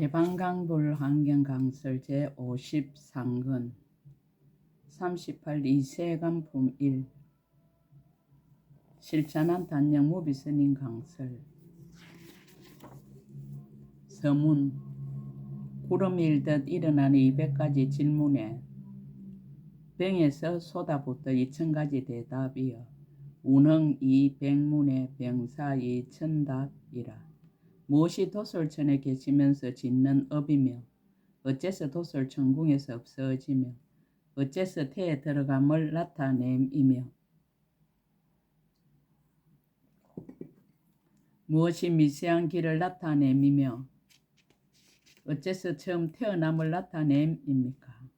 대방강불 환경강설 제53권 38 이세간품 1 실천한 단영 무비스님 강설 서문 구름 일듯 일어나는 200가지 질문에 병에서 쏟아붓듯 2000가지 대답이여 운흥 이 백문의 병사 이 천답이라. 무엇이 도솔천에 계시면서 짓는 업이며 어째서 도솔천궁에서 없어지며 어째서 태에 들어감을 나타냄이며 무엇이 미세한 길을 나타냄이며 어째서 처음 태어남을 나타냄입니까?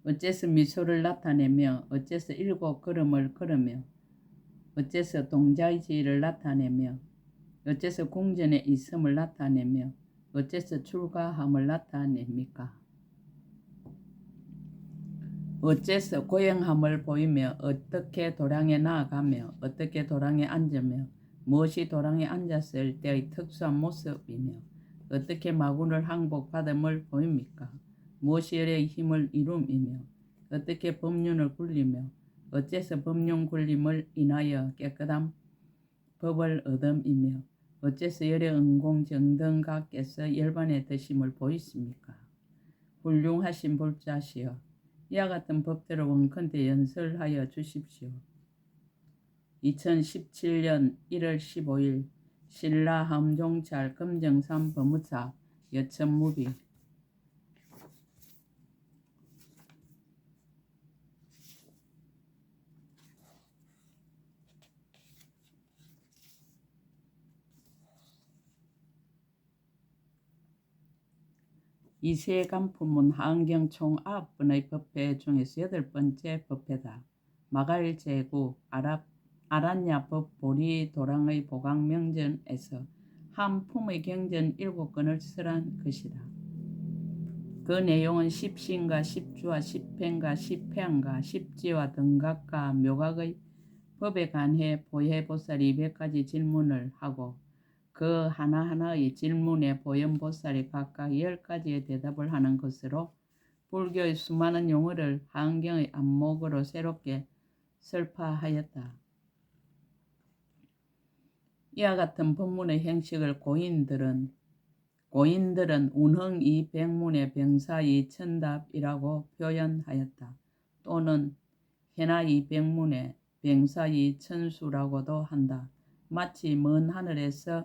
어째서 미소를 나타내며 어째서 7 걸음을 걸으며 어째서 동자의지를 나타내며 어째서 궁전에 있음을 나타내며 어째서 출가함을 나타냅니까? 어째서 고행함을 보이며 어떻게 도량에 나아가며 어떻게 도량에 앉으며 무엇이 도량에 앉았을 때의 특수한 모습이며 어떻게 마군을 항복받음을 보입니까? 무엇이 열의 힘을 이룸이며 어떻게 법륜을 굴리며 어째서 법륜 굴림을 인하여 깨끗한 법을 얻음이며 어째서 열의 은공정등각께서 열반에 드심을 보이십니까? 훌륭하신 불자시여 이와 같은 법대로 원컨대 연설하여 주십시오. 2017년 1월 15일 신라 함종찰 금정산 법무사 여천무비 이세간품은 하은경 총 9번의 법회 중에서 8번째 법회다. 마갈제구 아란야 법보리 도랑의 보강명전에서 한 품의 경전 7건을 설한 것이다. 그 내용은 십신과 십주와 십행과 십회안과 십지와 등각과 묘각의 법에 관해 보혜보살 200가지 질문을 하고 그 하나하나의 질문에 보현보살이 각각 10가지의 대답을 하는 것으로 불교의 수많은 용어를 하은경의 안목으로 새롭게 설파하였다. 이와 같은 법문의 형식을 고인들은 운흥 이 백문의 병사 이 천답이라고 표현하였다. 또는 해나 이 백문의 병사 이 천수라고도 한다. 마치 먼 하늘에서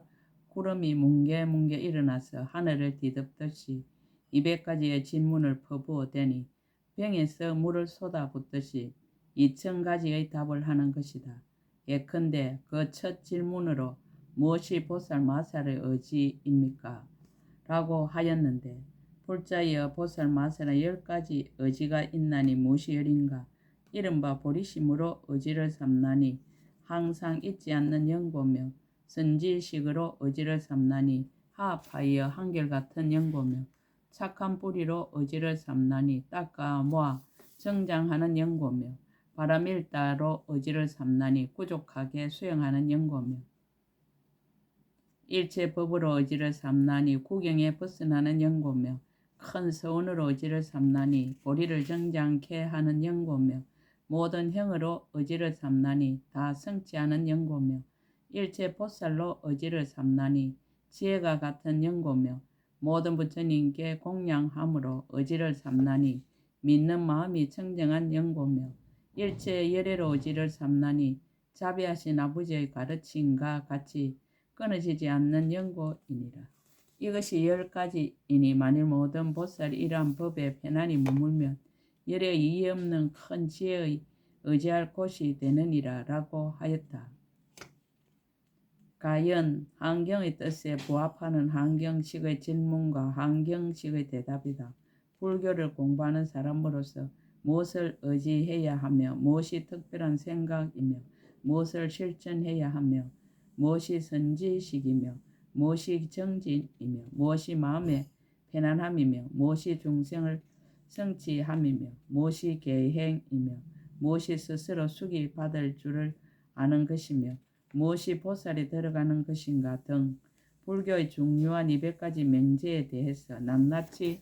구름이 뭉게뭉게 일어나서 하늘을 뒤덮듯이 200가지의 질문을 퍼부어대니 병에서 물을 쏟아붓듯이 2000가지의 답을 하는 것이다. 예컨대 그 첫 질문으로 무엇이 보살 마살의 의지입니까? 라고 하였는데 불자여 보살 마살의 10가지 의지가 있나니 무엇이 열인가? 이른바 보리심으로 의지를 삼나니 항상 잊지 않는 영보며 선지식으로 의지를 삼나니 하합하여 한결같은 영보며 착한 뿌리로 의지를 삼나니 닦아 모아 정장하는 영보며 바람일다로 의지를 삼나니 꾸족하게 수행하는 영보며 일체법으로 의지를 삼나니 구경에 벗어나는 영보며 큰 서원으로 의지를 삼나니 보리를 정장케 하는 영보며 모든 형으로 의지를 삼나니 다 성취하는 영보며 일체 보살로 의지를 삼나니 지혜가 같은 영보며 모든 부처님께 공양함으로 의지를 삼나니 믿는 마음이 청정한 영보며 일체 열애로 의지를 삼나니 자비하신 아버지의 가르침과 같이 끊어지지 않는 영고이니라. 이것이 10가지이니 만일 모든 보살이 이러한 법에 편안히 머물면 열에 이의 없는 큰 지혜의 의지할 곳이 되느니라 라고 하였다. 가연 하은경의 뜻에 부합하는 하은경식의 질문과 하은경식의 대답이다. 불교를 공부하는 사람으로서 무엇을 의지해야 하며 무엇이 특별한 생각이며 무엇을 실천해야 하며 무엇이 선지식이며 무엇이 정진이며 무엇이 마음의 편안함이며 무엇이 중생을 성취함이며 무엇이 계행이며 무엇이 스스로 수기 받을 줄을 아는 것이며 무엇이 보살이 들어가는 것인가 등 불교의 중요한 200가지 명제에 대해서 낱낱이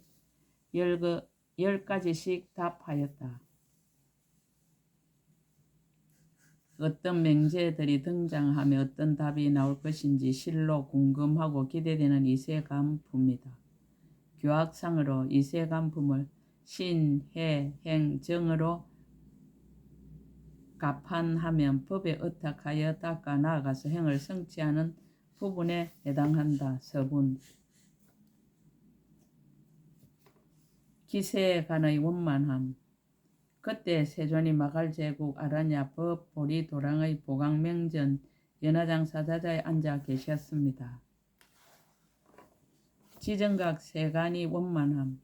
10가지씩 답하였다. 어떤 명제들이 등장하며 어떤 답이 나올 것인지 실로 궁금하고 기대되는 이세간품이다. 교학상으로 이세간품을 신, 해, 행, 정으로 가판하면 법에 의탁하여 닦아 나아가서 행을 성취하는 부분에 해당한다. 서분. 기세간의 원만함. 그때 세존이 마갈제국 아라냐 법 보리 도랑의 보강명전 연화장 사자자에 앉아 계셨습니다. 지정각 세간이 원만함.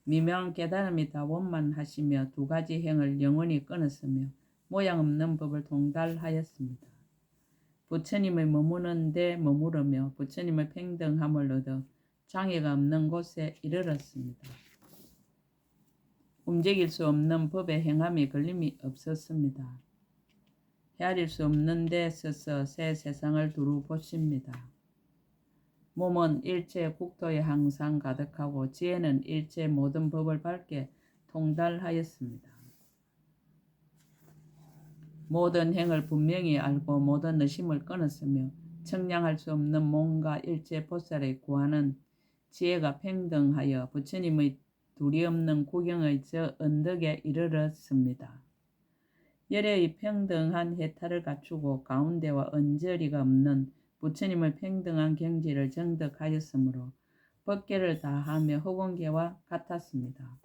미명한 깨달음이 다 원만하시며 두 가지 행을 영원히 끊었으며 모양 없는 법을 통달하였습니다. 부처님의 머무는 데 머무르며 부처님의 평등함을 얻어 장애가 없는 곳에 이르렀습니다. 움직일 수 없는 법에 행함이 걸림이 없었습니다. 헤아릴 수 없는 데 서서 새 세상을 두루 보십니다. 몸은 일체 국토에 항상 가득하고 지혜는 일체 모든 법을 밝게 통달하였습니다. 모든 행을 분명히 알고 모든 의심을 끊었으며 청량할 수 없는 몸과 일체 보살에 구하는 지혜가 평등하여 부처님의 둘이 없는 구경의 저 언덕에 이르렀습니다. 열애의 평등한 해탈을 갖추고 가운데와 언저리가 없는 부처님의 평등한 경지를 정득하였으므로 법계를 다하며 허공계와 같았습니다.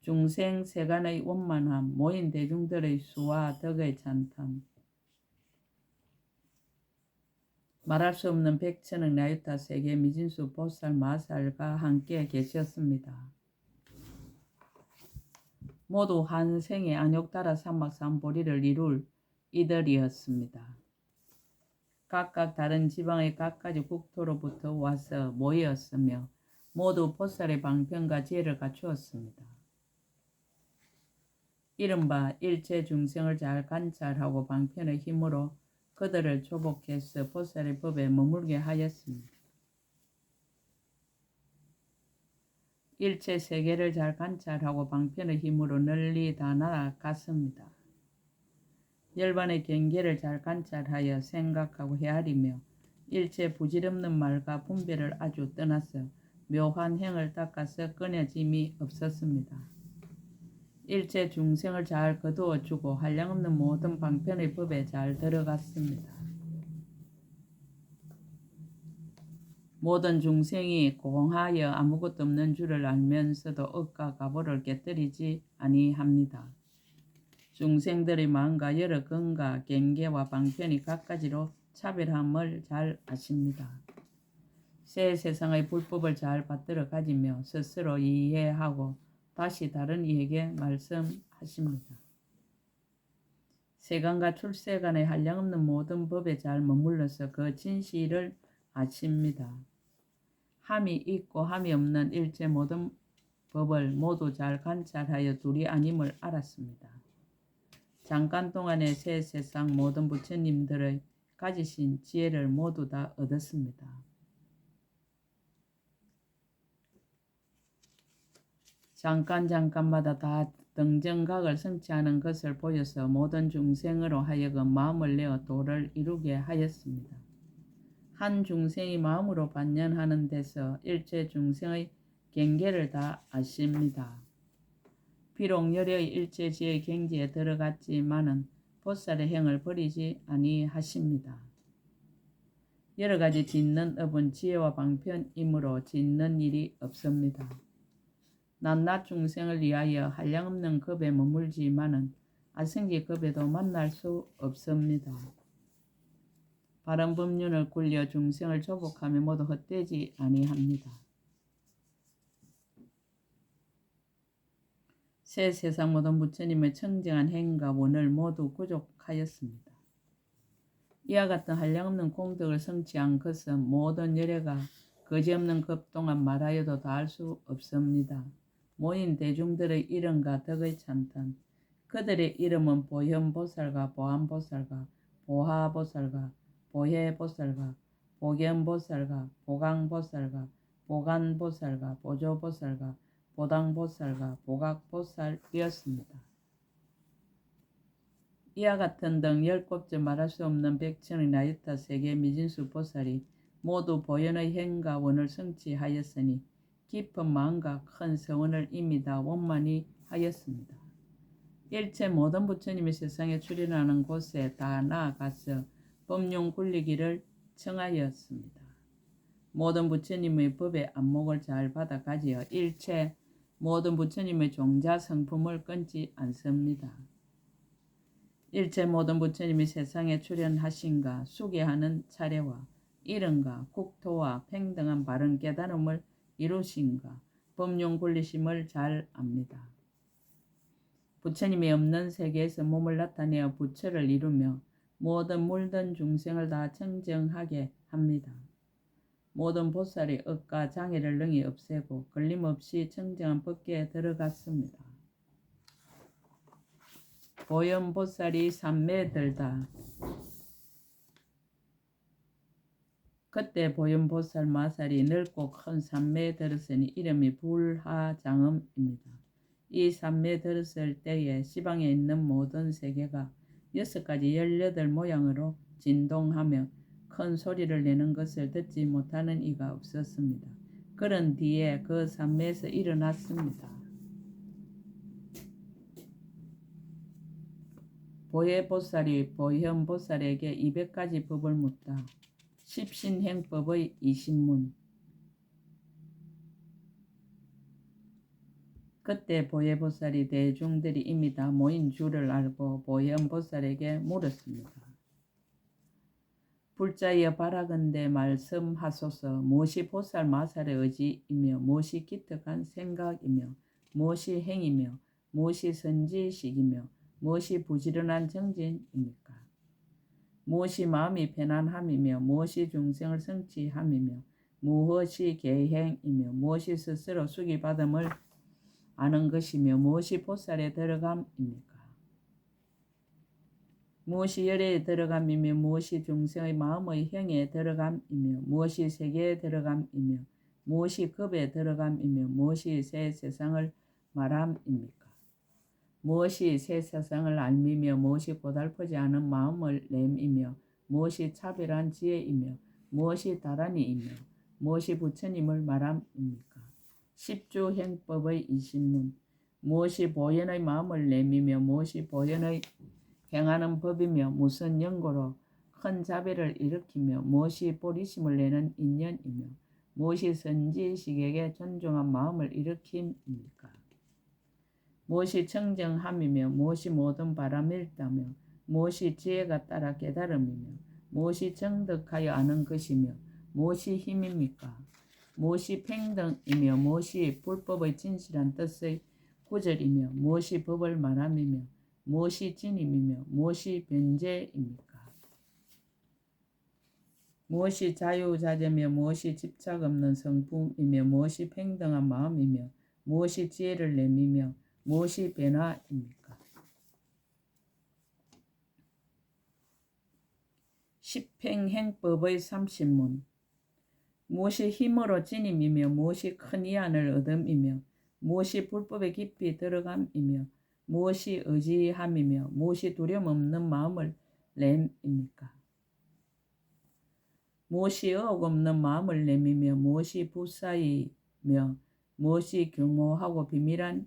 중생 세간의 원만함, 모인 대중들의 수와 덕의 찬탐, 말할 수 없는 백천억 나유타 세계 미진수 보살 마살과 함께 계셨습니다. 모두 한 생에 안욕따라 삼박삼보리를 이룰 이들이었습니다. 각각 다른 지방의 각가지 국토로부터 와서 모였으며 모두 보살의 방편과 지혜를 갖추었습니다. 이른바 일체 중생을 잘 관찰하고 방편의 힘으로 그들을 조복해서 보살의 법에 머물게 하였습니다. 일체 세계를 잘 관찰하고 방편의 힘으로 널리 다 날아갔습니다. 열반의 경계를 잘 관찰하여 생각하고 헤아리며 일체 부질없는 말과 분별을 아주 떠나서 묘한 행을 닦아서 끊어짐이 없었습니다. 일체 중생을 잘 거두어주고 한량없는 모든 방편의 법에 잘 들어갔습니다. 모든 중생이 공하여 아무것도 없는 줄을 알면서도 억과 가보를 깨뜨리지 아니합니다. 중생들의 마음과 여러 근과 경계와 방편이 각가지로 차별함을 잘 아십니다. 새 세상의 불법을 잘 받들어 가지며 스스로 이해하고 다시 다른 이에게 말씀하십니다. 세간과 출세간의 한량없는 모든 법에 잘 머물러서 그 진실을 아십니다. 함이 있고 함이 없는 일체 모든 법을 모두 잘 관찰하여 둘이 아님을 알았습니다. 잠깐 동안에 새 세상 모든 부처님들의 가지신 지혜를 모두 다 얻었습니다. 잠깐마다 다 등정각을 성취하는 것을 보여서 모든 중생으로 하여금 마음을 내어 도를 이루게 하였습니다. 한 중생이 마음으로 반연하는 데서 일체 중생의 경계를 다 아십니다. 비록 열의 일체지의 경지에 들어갔지만은 보살의 행을 버리지 아니하십니다. 여러 가지 짓는 업은 지혜와 방편이므로 짓는 일이 없습니다. 낱낱 중생을 위하여 한량없는 급에 머물지만은 아생기 급에도 만날 수 없습니다. 바른 법륜을 굴려 중생을 조복하며 모두 헛되지 아니합니다. 새 세상 모든 부처님의 청정한 행과 원을 모두 구족하였습니다. 이와 같은 한량없는 공덕을 성취한 것은 모든 열애가 거지없는 급 동안 말하여도 다할 수 없습니다. 모인 대중들의 이름과 덕의 찬탄, 그들의 이름은 보현보살과 보안보살과 보하보살과 보혜보살과 보견보살과 보강보살과 보간보살과 보조보살과 보당보살과 보각보살이었습니다. 이와 같은 등 10곱째 말할 수 없는 백천의 나이타 세계 미진수 보살이 모두 보현의 행과 원을 성취하였으니 깊은 마음과 큰 서원을 이미 다 원만히 하였습니다. 일체 모든 부처님이 세상에 출현하는 곳에 다 나아가서 법륜 굴리기를 청하였습니다. 모든 부처님의 법의 안목을 잘 받아 가지어 일체 모든 부처님의 종자 성품을 끊지 않습니다. 일체 모든 부처님이 세상에 출현하신가 수계하는 차례와 이름과 국토와 평등한 바른 깨달음을 이루신가 법륜 굴리심을 잘 압니다. 부처님이 없는 세계에서 몸을 나타내어 부처를 이루며 모든 물든 중생을 다 청정하게 합니다. 모든 보살이 억과 장애를 능히 없애고 걸림없이 청정한 법계에 들어갔습니다. 보현보살이 삼매에 들다. 그때 보현보살 마살이 넓고 큰 삼매에 들었으니 이름이 불하장엄입니다. 이 삼매에 들었을 때에 시방에 있는 모든 세계가 6가지 18 모양으로 진동하며 큰 소리를 내는 것을 듣지 못하는 이가 없었습니다. 그런 뒤에 그 삼매에서 일어났습니다. 보혜보살이 보현보살에게 200가지 법을 묻다. 십신행법의 20문. 그때 보혜보살이 대중들이 이미 다 모인 줄을 알고 보현보살에게 물었습니다. 불자여 바라건대 말씀하소서. 무엇이 보살 마살의 의지이며 무엇이 기특한 생각이며 무엇이 행이며 무엇이 선지식이며 무엇이 부지런한 정진입니까? 무엇이 마음이 편안함이며 무엇이 중생을 성취함이며 무엇이 계행이며 무엇이 스스로 수기받음을 아는 것이며 무엇이 보살에 들어감입니까? 무엇이 열애에 들어감이며 무엇이 중생의 마음의 형에 들어감이며 무엇이 세계에 들어감이며 무엇이 급에 들어감이며 무엇이 새 세상을 말함입니까? 무엇이 새 세상을 알미며 무엇이 고달프지 않은 마음을 램이며 무엇이 차별한 지혜이며 무엇이 다란이이며 무엇이 부처님을 말함입니까? 십주행법의 20문. 무엇이 보현의 마음을 램이며 무엇이 보현의 행하는 법이며 무슨 연고로 큰 자비를 일으키며 무엇이 보리심을 내는 인연이며 무엇이 선지식에게 존중한 마음을 일으킴입니까? 무엇이 청정함이며 무엇이 모든 바람일다며 무엇이 지혜가 따라 깨달음이며 무엇이 정득하여 아는 것이며 무엇이 힘입니까? 무엇이 평등이며 무엇이 불법의 진실한 뜻의 구절이며 무엇이 법을 말함이며 무엇이 진임이며 무엇이 변제입니까? 무엇이 자유자재며 무엇이 집착 없는 성품이며 무엇이 평등한 마음이며 무엇이 지혜를 내미며 무엇이 변화입니까? 십행행법의 30문. 무엇이 힘으로 진임이며 무엇이 큰 위안을 얻음이며 무엇이 불법에 깊이 들어감이며 무엇이 의지함이며 무엇이 두려움 없는 마음을 램입니까? 무엇이 의혹 없는 마음을 내미며 무엇이 부사이며 무엇이 교모하고 비밀한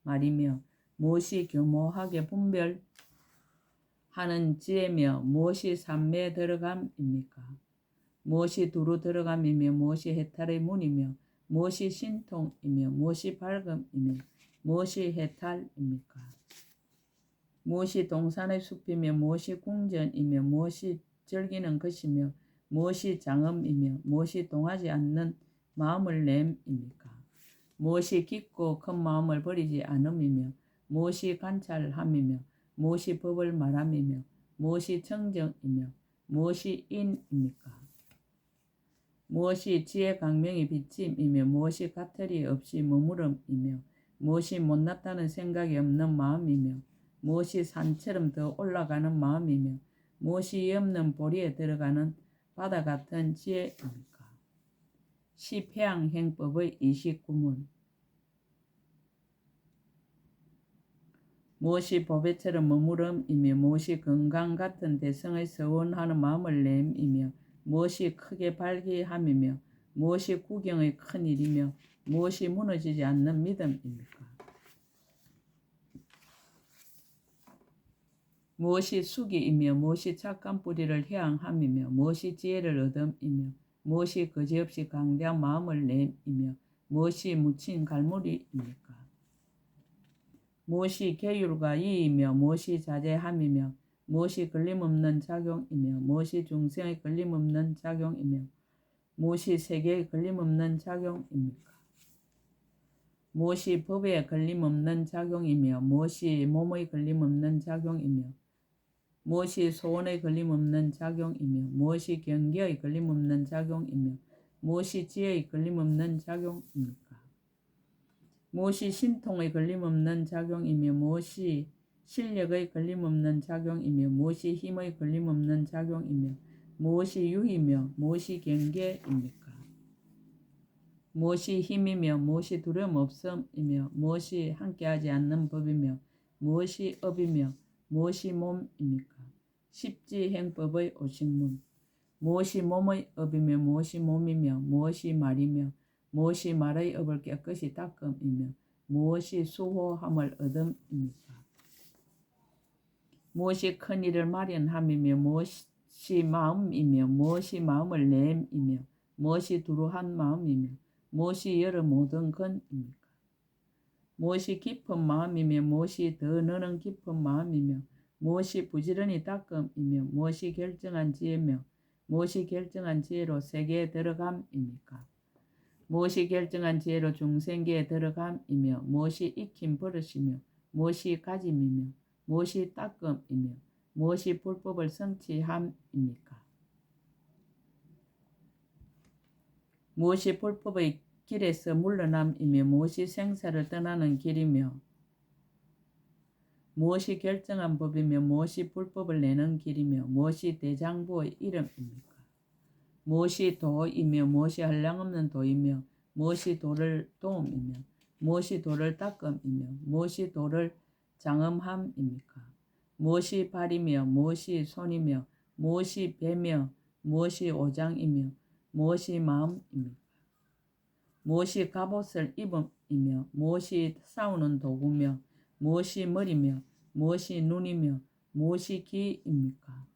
말이며 무엇이 교모하게 분별하는 지혜며 무엇이 삼매에 들어감입니까? 무엇이 두루 들어감이며 무엇이 해탈의 문이며 무엇이 신통이며 무엇이 밝음이며 무엇이 해탈입니까? 무엇이 동산의 숲이며 무엇이 궁전이며 무엇이 즐기는 것이며 무엇이 장엄이며 무엇이 동하지 않는 마음을 램입니까? 무엇이 깊고 큰 마음을 버리지 않음이며 무엇이 관찰함이며 무엇이 법을 말함이며 무엇이 청정이며 무엇이 인입니까? 무엇이 지혜 강명이 비침이며 무엇이 가틀이 없이 머무름이며 무엇이 못났다는 생각이 없는 마음이며 무엇이 산처럼 더 올라가는 마음이며 무엇이 없는 보리에 들어가는 바다 같은 지혜입니까? 시패양행법의 29문. 무엇이 보배처럼 머무름이며 무엇이 건강 같은 대성의 서원하는 마음을 냄이며 무엇이 크게 발기함이며 무엇이 구경의 큰 일이며 무엇이 무너지지 않는 믿음입니까? 무엇이 숙이이며 무엇이 착한 뿌리를 향함이며 무엇이 지혜를 얻음이며 무엇이 거지없이 강대한 마음을 냄이며 무엇이 묻힌 갈무리입니까? 무엇이 계율과 이이며 무엇이 자제함이며 무엇이 걸림없는 작용이며 무엇이 중생의 걸림없는 작용이며 무엇이 세계의 걸림없는 작용입니까? 무엇이 법의 걸림없는 작용이며 무엇이 몸의 걸림없는 작용이며 무엇이 소원의 걸림없는 작용이며 무엇이 경계의 걸림없는 작용이며 무엇이 지혜의 걸림없는 작용입니까? 무엇이 신통의 걸림없는 작용이며 무엇이 실력의 걸림없는 작용이며 무엇이 힘의 걸림없는 작용이며 무엇이 유이며 무엇이 경계입니까? 무엇이 힘이며 무엇이 두려움 없음이며 무엇이 함께하지 않는 법이며 무엇이 업이며 무엇이 몸입니까? 십지행법의 50문. 무엇이 몸의 업이며 무엇이 몸이며 무엇이 말이며 무엇이 말의 업을 깨끗이 닦음이며 무엇이 수호함을 얻음입니까? 무엇이 큰 일을 마련함이며 무엇이 마음이며 무엇이 마음을 냄이며 무엇이 두루한 마음이며 무엇이 여러 모든 건입니까? 무엇이 깊은 마음이며 무엇이 더 너는 깊은 마음이며 무엇이 부지런히 닦음이며 무엇이 결정한 지혜며 무엇이 결정한 지혜로 세계에 들어감입니까? 무엇이 결정한 지혜로 중생계에 들어감이며 무엇이 익힌 버릇이며 무엇이 가짐이며 무엇이 닦음이며 무엇이 불법을 성취함입니까? 무엇이 불법의 길에서 물러남이며 무엇이 생사를 떠나는 길이며 무엇이 결정한 법이며 무엇이 불법을 내는 길이며 무엇이 대장부의 이름입니까? 무엇이 도이며 무엇이 한량없는 도이며 무엇이 도를 도움이며 무엇이 도를 닦음이며 무엇이 도를 장엄함입니까? 무엇이 발이며 무엇이 손이며 무엇이 배며 무엇이 오장이며 무엇이 마음입니까? 무엇이 갑옷을 입음이며 무엇이 싸우는 도구며 무엇이 머리며 무엇이 눈이며 무엇이 귀입니까?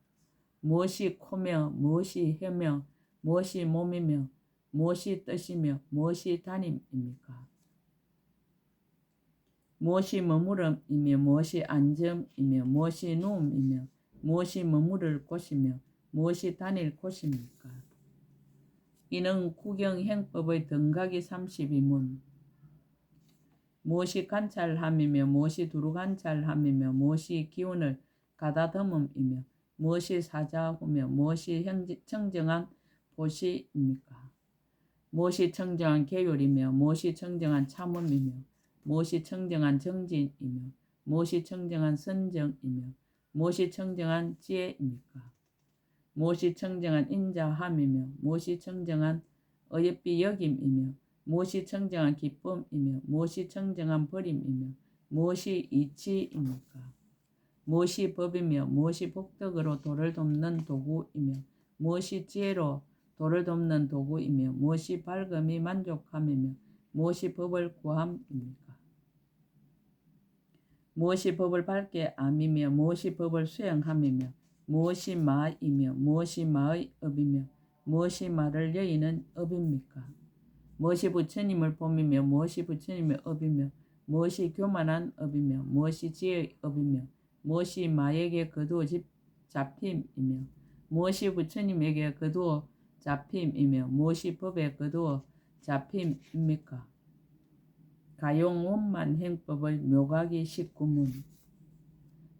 무엇이 코며 무엇이 혀며 무엇이 몸이며 무엇이 뜻이며 무엇이 담임입니까? 무엇이 머무름이며 무엇이 앉음이며 무엇이 누움이며 무엇이 머무를 곳이며 무엇이 다닐 곳입니까? 이는 구경행법의 등각이 32문. 무엇이 관찰함이며 무엇이 두루관찰함이며 무엇이 기운을 가다듬음이며 무엇이 사자후며 무엇이 청정한 보시입니까? 무엇이 청정한 계율이며 무엇이 청정한 참음이며 무엇이 청정한 정진이며 무엇이 청정한 선정이며 무엇이 청정한 지혜입니까? 무엇이 청정한 인자함이며 무엇이 청정한 어여삐 여김이며 무엇이 청정한 기쁨이며 무엇이 청정한 버림이며 무엇이 이치입니까? 무엇이 법이며 무엇이 복덕으로 도를 돕는 도구이며 무엇이 지혜로 도를 돕는 도구이며 무엇이 밝음이 만족함이며 무엇이 법을 구함입니까? 무엇이 법을 밝게 암이며 무엇이 법을 수행함이며 무엇이 마이며 무엇이 마의 업이며 무엇이 마를 여의는 업입니까? 무엇이 부처님을 봄이며 무엇이 부처님의 업이며 무엇이 교만한 업이며 무엇이 지혜의 업이며 무엇이 마에게 거두어 잡힘이며 무엇이 부처님에게 거두어 잡힘이며 무엇이 법에 거두어 잡힘입니까? 가용원만행법의 묘각이 19문.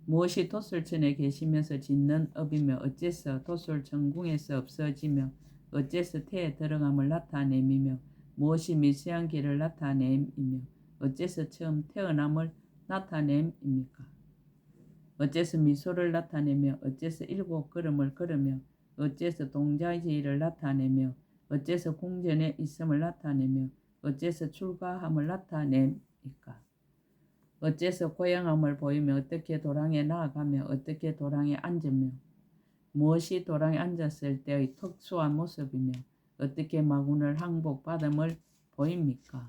무엇이 도솔천에 계시면서 짓는 업이며 어째서 도솔천궁에서 없어지며 어째서 태에 들어감을 나타내미며 무엇이 미세한 길을 나타냄이며 어째서 처음 태어남을 나타냄입니까? 어째서 미소를 나타내며 어째서 일곱 걸음을 걸으며 어째서 동자지를 나타내며 어째서 궁전에 있음을 나타내며 어째서 출가함을 나타냅니까? 어째서 고향함을 보이며 어떻게 도랑에 나아가며 어떻게 도랑에 앉으며 무엇이 도랑에 앉았을 때의 특수한 모습이며 어떻게 마군을 항복받음을 보입니까?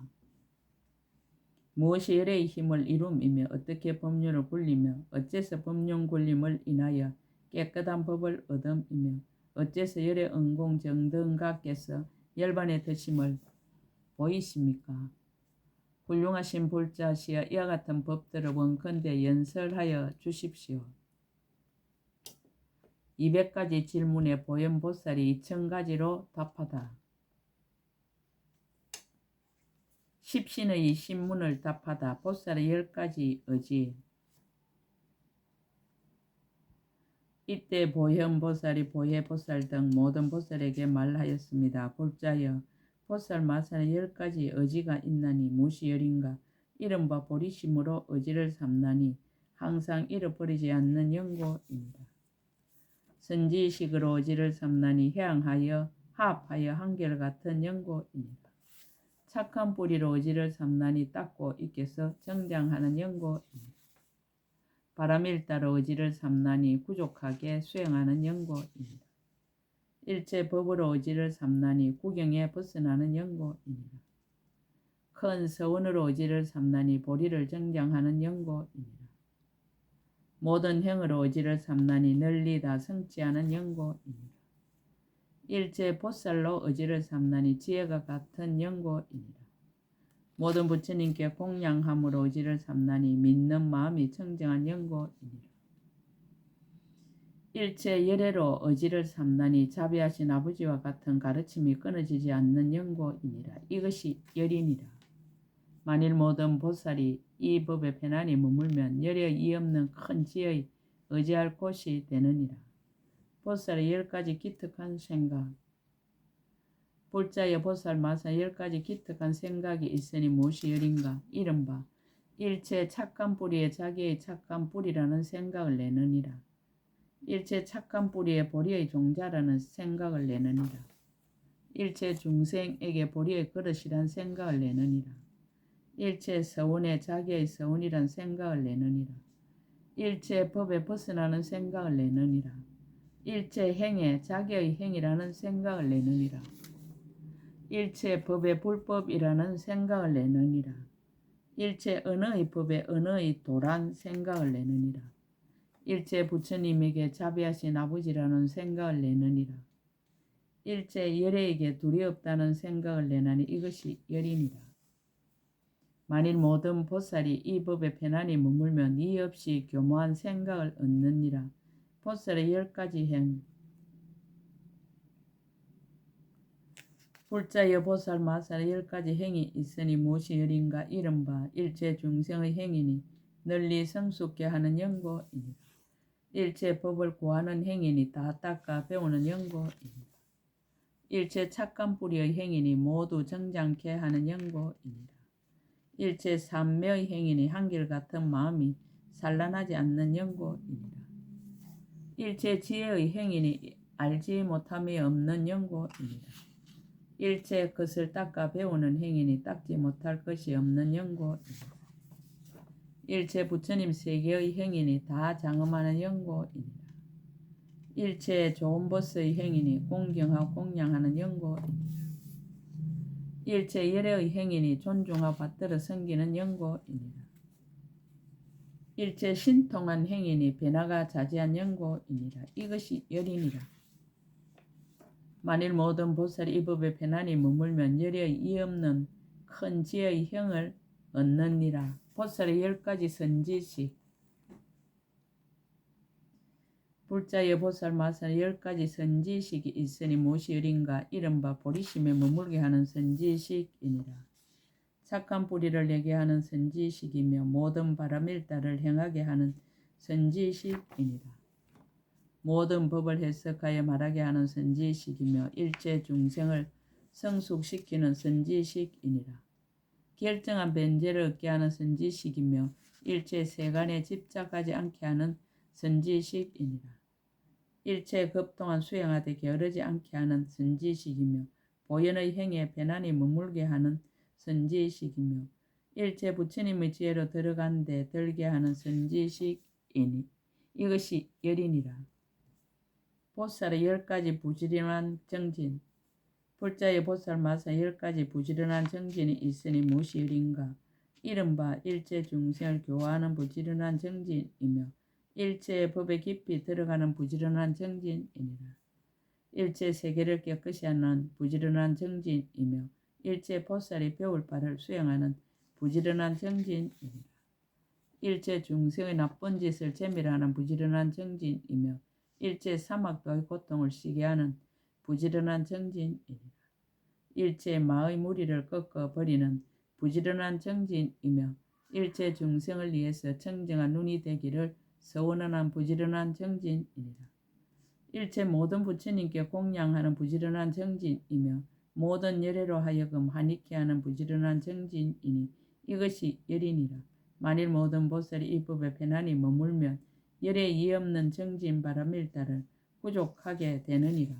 무엇이 열의 힘을 이룸이며 어떻게 법률을 굴리며 어째서 법령 굴림을 인하여 깨끗한 법을 얻음이며 어째서 열의 은공 정등각께서 열반의 드심을 보이십니까? 훌륭하신 불자시여 이와 같은 법들을 원컨대 연설하여 주십시오. 200가지 질문에 보현보살이 2000가지로 답하다. 십신의 신문을 답하다. 보살의 10가지 의지. 이때 보현보살이 보혜보살 등 모든 보살에게 말하였습니다. 불자여 보살 마산에 10가지 의지가 있나니 무엇이 열인가? 이른바 보리심으로 의지를 삼나니 항상 잃어버리지 않는 연고입니다. 선지식으로 의지를 삼나니 향하여 합하여 한결같은 연고입니다. 착한 뿌리로 의지를 삼나니 닦고 있게서 정장하는 연고입니다. 바람일 따라 의지를 삼나니 부족하게 수행하는 연고입니다. 일체 법으로 의지를 삼나니 구경에 벗어나는 연고입니다. 큰 서원으로 의지를 삼나니 보리를 정장하는 연고입니다. 모든 행으로 의지를 삼나니 널리 다 성취하는 연고입니다. 일체 보살로 의지를 삼나니 지혜가 같은 연고입니다. 모든 부처님께 공양함으로 의지를 삼나니 믿는 마음이 청정한 연고입니다. 일체 열애로 의지를 삼나니 자비하신 아버지와 같은 가르침이 끊어지지 않는 연고이니라. 이것이 열이니라. 만일 모든 보살이 이 법에 편안히 머물면 열에 이없는 큰 지혜의 의지할 곳이 되느니라. 보살의 10가지 기특한 생각. 불자의 보살 마산 10가지 기특한 생각이 있으니 무엇이 열인가? 이른바 일체 착한 뿌리에 자기의 착한 뿌리라는 생각을 내느니라. 일체 착한 뿌리에 보리의 종자라는 생각을 내느니라. 일체 중생에게 보리의 그릇이란 생각을 내느니라. 일체 서원에 자기의 서원이란 생각을 내느니라. 일체 법에 벗어나는 생각을 내느니라. 일체 행에 자기의 행이라는 생각을 내느니라. 일체 법의 불법이라는 생각을 내느니라. 일체 언어의 법에 언어의 도란 생각을 내느니라. 일체 부처님에게 자비하신 아버지라는 생각을 내느니라. 일체 열애에게 둘이 없다는 생각을 내나니 이것이 열이니라. 만일 모든 보살이 이 법에 편안히 머물면 이 없이 교묘한 생각을 얻느니라. 보살의 10가지 행. 불자여 보살 마살의 10가지 행이 있으니 무엇이 열인가? 이른바 일체 중생의 행이니 널리 성숙케 하는 연고이니라. 일체 법을 구하는 행이니 다 닦아 배우는 연고이니라. 일체 착한 뿌리의 행이니 모두 정장케 하는 연고이니라. 일체 삼매의 행이니 한결같은 마음이 산란하지 않는 연고이니라. 일체 지혜의 행이니 알지 못함이 없는 연고이니라. 일체 것을 닦아 배우는 행이니 닦지 못할 것이 없는 연고이니라. 일체 부처님 세계의 행이니 다 장엄하는 연고이니라. 일체 좋은 보스의 행이니 공경하고 공양하는 연고이니라. 일체 열애의 행이니 존중하고 받들어 섬기는 연고이니라. 일체 신통한 행이니 변화가 자제한 연고이니라. 이것이 열이니라. 만일 모든 보살이 이 법에 편안히 머물면 열의 이없는 큰 지혜의 형을 얻느니라. 보살의 10가지 선지식. 불자의 보살 마살의 10가지 선지식이 있으니 무엇이 열인가? 이른바 보리심에 머물게 하는 선지식이니라. 착한 뿌리를 내게 하는 선지식이며 모든 바람일다를 행하게 하는 선지식이니라. 모든 법을 해석하여 말하게 하는 선지식이며 일체 중생을 성숙시키는 선지식이니라. 결정한 변제를 얻게 하는 선지식이며 일체 세간에 집착하지 않게 하는 선지식이니라. 일체 급동안 수행하되 게으르지 않게 하는 선지식이며 보현의 행에 배난이 머물게 하는 선지식이며 일체 부처님의 지혜로 들어간 데 들게 하는 선지식이니 이것이 열이니라. 보살의 10가지 부지런한 정진. 불자의 보살 마사 10가지 부지런한 정진이 있으니 무엇이 열인가? 이른바 일체 중생을 교화하는 부지런한 정진이며 일체의 법에 깊이 들어가는 부지런한 정진이니라. 일체 세계를 깨끗이 하는 부지런한 정진이며 일체 보살이 배울 바를 수행하는 부지런한 정진이니라. 일체 중생의 나쁜 짓을 재밀하는 부지런한 정진이며 일체 사막도의 고통을 시게 하는 부지런한 정진이니라. 일체 마의 무리를 꺾어 버리는 부지런한 정진이며 일체 중생을 위해서 청정한 눈이 되기를 서원하는 부지런한 정진이니라. 일체 모든 부처님께 공양하는 부지런한 정진이며 모든 열애로 하여금 한익케 하는 부지런한 정진이니 이것이 열이니라. 만일 모든 보살이 이 법에 편안히 머물면 열에 이없는 정진 바람일 따를 부족하게 되느니라.